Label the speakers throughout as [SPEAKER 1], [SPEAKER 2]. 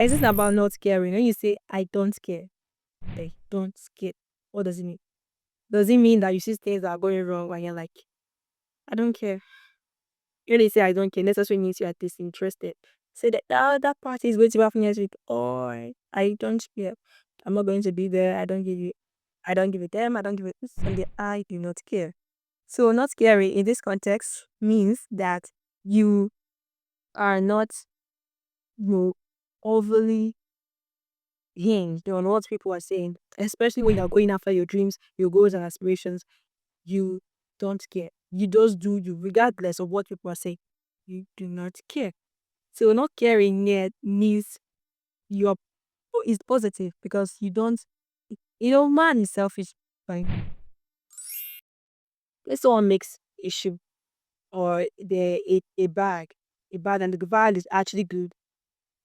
[SPEAKER 1] Is this about not caring? When you say I don't care, I don't care. What does it mean? Does it mean that you see things that are going wrong and you're like, I don't care? When they say I don't care, necessarily means you are disinterested. Say that that party is going to happen next week. Or I don't care. I'm not going to be there. I don't give it them. I don't give it this. And I do not care. So not caring in this context means that you are not, you know, overly hinged on what people are saying, especially when you're going after your dreams, your goals and aspirations. You don't care. You just do you, regardless of what people are saying. You do not care. So not caring yet means you're is positive because you don't. Man is selfish. Fine. If someone makes a shoe or a bag, and the bag is actually good.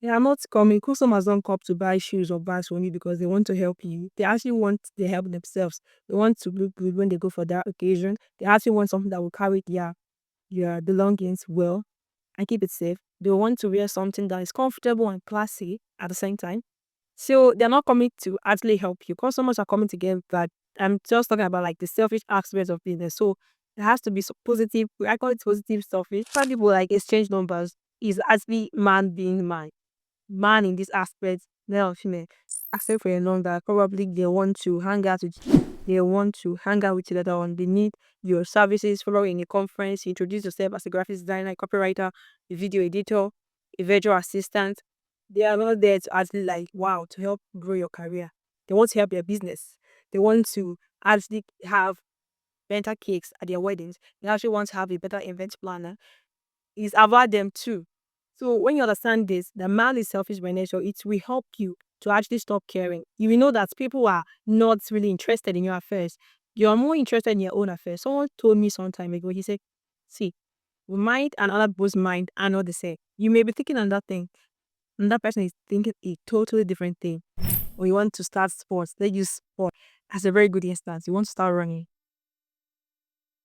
[SPEAKER 1] They are not coming. Customers don't come to buy shoes or bags from you because they want to help you. They actually want the help themselves. They want to look good when they go for that occasion. They actually want something that will carry their belongings well and keep it safe. They want to wear something that is comfortable and classy at the same time. So they're not coming to actually help you. Customers are coming to get that. I'm just talking about like the selfish aspects of business. So there has to be some positive. I call it positive selfish. Some people like exchange numbers is actually man being man in this aspect, male or female, accept for a long that probably they want to hang out with you later on. They need your services, probably in a conference, you introduce yourself as a graphic designer, a copywriter, a video editor, a virtual assistant. They are not there to actually like wow to help grow your career. They want to help your business. They want to actually have better cakes at their weddings. They actually want to have a better event planner is about them too. So when you understand this, the man is selfish by nature. It will help you to actually stop caring. You will know that people are not really interested in your affairs. You're more interested in your own affairs. Someone told me some time ago, he said, see, mind and other people's mind are not the same. You may be thinking on that thing, and that person is thinking a totally different thing. Or you want to start sports. They use sport as a very good instance. You want to start running.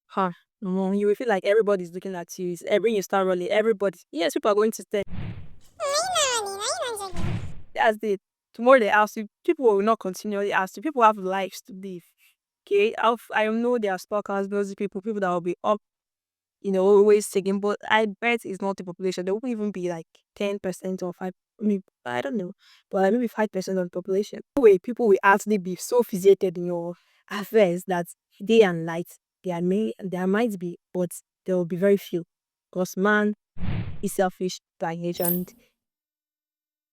[SPEAKER 1] Huh. No, you will feel like everybody's looking at you. When you start rolling, everybody, yes, people are going to say, that's it. Tomorrow they ask you, people will not continually ask you. People have lives to live. Okay. I know there are stalkers, those people that will be up, always taking, but I bet it's not the population. There won't even be like 10% or 5. I mean, I don't know, but like maybe 5% of the population. Way people will actually be so fixated in your affairs that day and night there might be, but there will be very few. Because man is selfish by nature and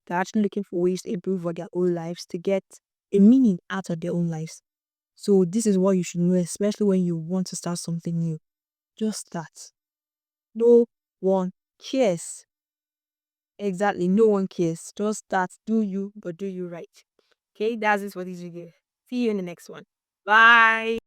[SPEAKER 1] they're actually looking for ways to improve on their own lives to get a meaning out of their own lives. So this is what you should know, especially when you want to start something new. Just start. No one cares. Exactly. No one cares. Just start. Do you, but do you right. Okay, that's it for this video. See you in the next one. Bye.